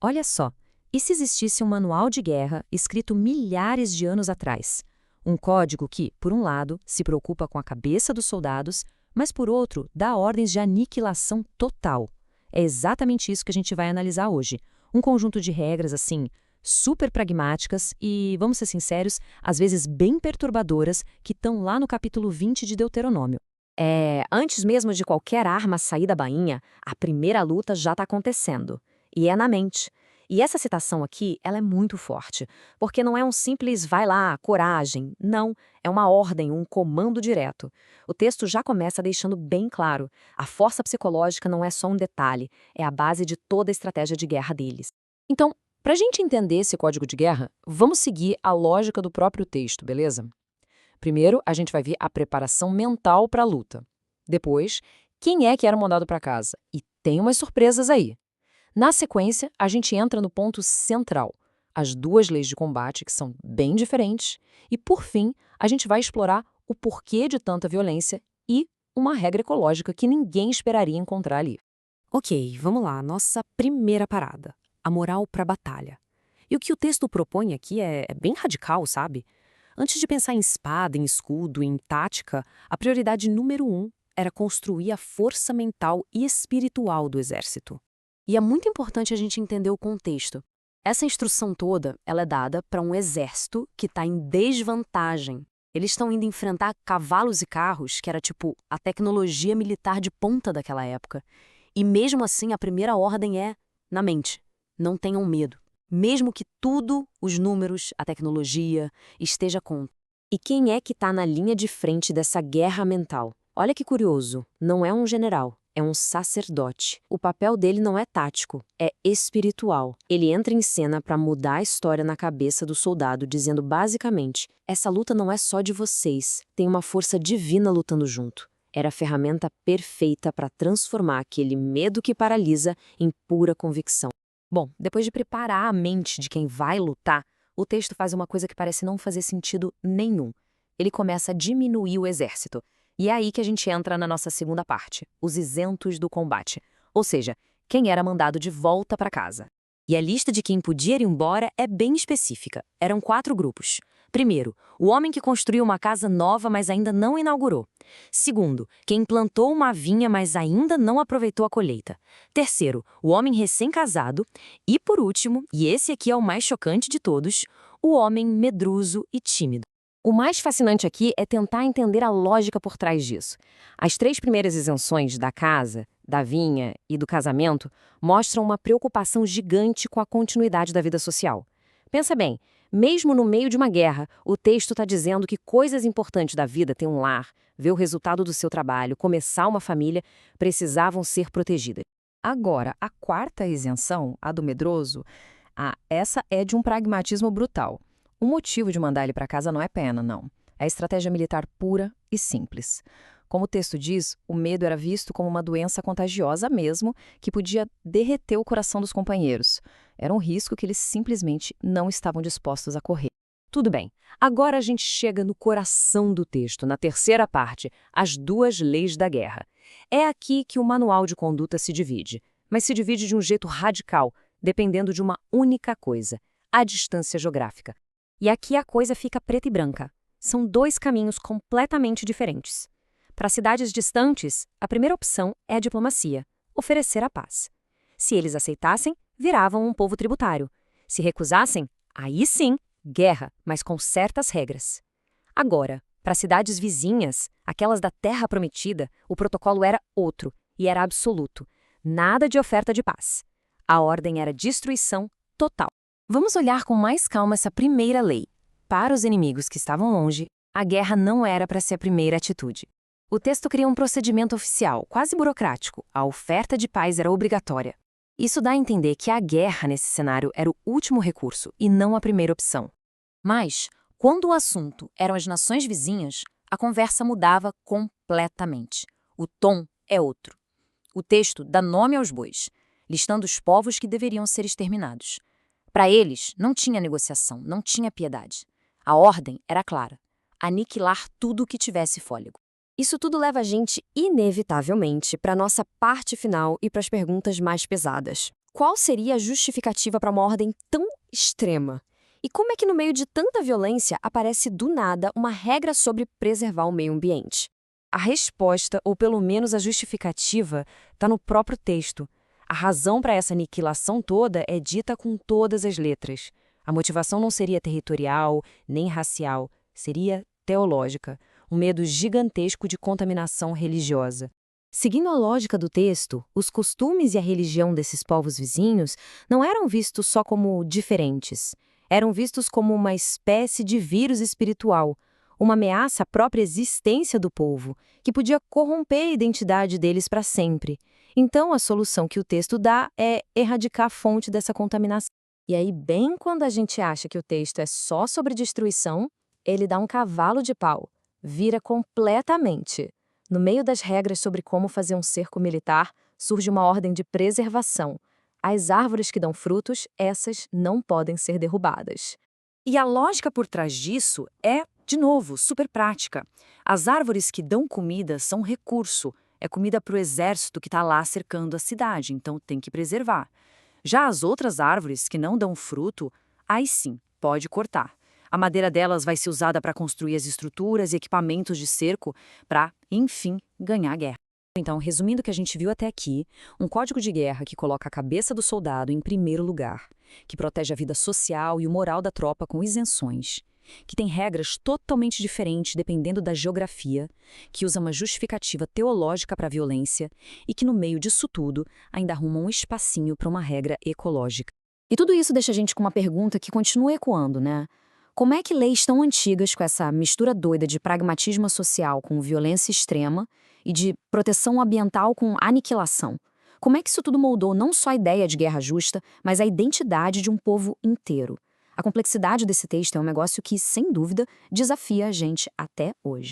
Olha só, e se existisse um manual de guerra escrito milhares de anos atrás? Um código que, por um lado, se preocupa com a cabeça dos soldados, mas por outro, dá ordens de aniquilação total. É exatamente isso que a gente vai analisar hoje. Um conjunto de regras, assim, super pragmáticas e, vamos ser sinceros, às vezes bem perturbadoras, que estão lá no capítulo 20 de Deuteronômio. Antes mesmo de qualquer arma sair da bainha, a primeira luta já está acontecendo. E é na mente. E essa citação aqui, ela é muito forte, porque não é um simples vai lá, coragem. Não, é uma ordem, um comando direto. O texto já começa deixando bem claro, a força psicológica não é só um detalhe, é a base de toda a estratégia de guerra deles. Então, para a gente entender esse código de guerra, vamos seguir a lógica do próprio texto, beleza? Primeiro, a gente vai ver a preparação mental para a luta. Depois, quem é que era mandado para casa? E tem umas surpresas aí. Na sequência, a gente entra no ponto central, as duas leis de combate, que são bem diferentes. E, por fim, a gente vai explorar o porquê de tanta violência e uma regra ecológica que ninguém esperaria encontrar ali. Ok, vamos lá, nossa primeira parada, a moral para a batalha. E o que o texto propõe aqui é bem radical, sabe? Antes de pensar em espada, em escudo, em tática, a prioridade número 1 era construir a força mental e espiritual do exército. E é muito importante a gente entender o contexto. Essa instrução toda, ela é dada para um exército que está em desvantagem. Eles estão indo enfrentar cavalos e carros, que era tipo a tecnologia militar de ponta daquela época. E mesmo assim, a primeira ordem é na mente. Não tenham medo. Mesmo que tudo, os números, a tecnologia, esteja contra. E quem é que está na linha de frente dessa guerra mental? Olha que curioso, não é um general, é um sacerdote. O papel dele não é tático, é espiritual. Ele entra em cena para mudar a história na cabeça do soldado, dizendo basicamente, essa luta não é só de vocês, tem uma força divina lutando junto. Era a ferramenta perfeita para transformar aquele medo que paralisa em pura convicção. Bom, depois de preparar a mente de quem vai lutar, o texto faz uma coisa que parece não fazer sentido nenhum. Ele começa a diminuir o exército. E é aí que a gente entra na nossa segunda parte, os isentos do combate. Ou seja, quem era mandado de volta para casa. E a lista de quem podia ir embora é bem específica. Eram 4 grupos. Primeiro, o homem que construiu uma casa nova, mas ainda não inaugurou. Segundo, quem plantou uma vinha, mas ainda não aproveitou a colheita. Terceiro, o homem recém-casado. E por último, e esse aqui é o mais chocante de todos, o homem medroso e tímido. O mais fascinante aqui é tentar entender a lógica por trás disso. As 3 primeiras isenções da casa, da vinha e do casamento mostram uma preocupação gigante com a continuidade da vida social. Pensa bem, mesmo no meio de uma guerra, o texto está dizendo que coisas importantes da vida, ter um lar, ver o resultado do seu trabalho, começar uma família, precisavam ser protegidas. Agora, a quarta isenção, a do medroso, essa é de um pragmatismo brutal. O motivo de mandar ele para casa não é pena, não. É estratégia militar pura e simples. Como o texto diz, o medo era visto como uma doença contagiosa mesmo, que podia derreter o coração dos companheiros. Era um risco que eles simplesmente não estavam dispostos a correr. Tudo bem, agora a gente chega no coração do texto, na terceira parte, as 2 leis da guerra. É aqui que o manual de conduta se divide, mas se divide de um jeito radical, dependendo de uma única coisa, a distância geográfica. E aqui a coisa fica preta e branca. São 2 caminhos completamente diferentes. Para cidades distantes, a primeira opção é a diplomacia, oferecer a paz. Se eles aceitassem, viravam um povo tributário. Se recusassem, aí sim, guerra, mas com certas regras. Agora, para cidades vizinhas, aquelas da Terra Prometida, o protocolo era outro e era absoluto. Nada de oferta de paz. A ordem era destruição total. Vamos olhar com mais calma essa primeira lei. Para os inimigos que estavam longe, a guerra não era para ser a primeira atitude. O texto cria um procedimento oficial, quase burocrático. A oferta de paz era obrigatória. Isso dá a entender que a guerra nesse cenário era o último recurso e não a primeira opção. Mas, quando o assunto eram as nações vizinhas, a conversa mudava completamente. O tom é outro. O texto dá nome aos bois, listando os povos que deveriam ser exterminados. Para eles, não tinha negociação, não tinha piedade. A ordem era clara: aniquilar tudo que tivesse fôlego. Isso tudo leva a gente, inevitavelmente, para a nossa parte final e para as perguntas mais pesadas. Qual seria a justificativa para uma ordem tão extrema? E como é que no meio de tanta violência aparece do nada uma regra sobre preservar o meio ambiente? A resposta, ou pelo menos a justificativa, está no próprio texto. A razão para essa aniquilação toda é dita com todas as letras. A motivação não seria territorial, nem racial, seria teológica, um medo gigantesco de contaminação religiosa. Seguindo a lógica do texto, os costumes e a religião desses povos vizinhos não eram vistos só como diferentes. Eram vistos como uma espécie de vírus espiritual, uma ameaça à própria existência do povo, que podia corromper a identidade deles para sempre. Então, a solução que o texto dá é erradicar a fonte dessa contaminação. E aí, bem quando a gente acha que o texto é só sobre destruição, ele dá um cavalo de pau. Vira completamente. No meio das regras sobre como fazer um cerco militar, surge uma ordem de preservação. As árvores que dão frutos, essas não podem ser derrubadas. E a lógica por trás disso é, de novo, super prática. As árvores que dão comida são recurso. É comida para o exército que está lá cercando a cidade, então tem que preservar. Já as outras árvores que não dão fruto, aí sim, pode cortar. A madeira delas vai ser usada para construir as estruturas e equipamentos de cerco para, enfim, ganhar a guerra. Então, resumindo o que a gente viu até aqui, um código de guerra que coloca a cabeça do soldado em primeiro lugar, que protege a vida social e o moral da tropa com isenções, que tem regras totalmente diferentes dependendo da geografia, que usa uma justificativa teológica para a violência e que, no meio disso tudo, ainda arruma um espacinho para uma regra ecológica. E tudo isso deixa a gente com uma pergunta que continua ecoando, né? Como é que leis tão antigas com essa mistura doida de pragmatismo social com violência extrema e de proteção ambiental com aniquilação? Como é que isso tudo moldou não só a ideia de guerra justa, mas a identidade de um povo inteiro? A complexidade desse texto é um negócio que, sem dúvida, desafia a gente até hoje.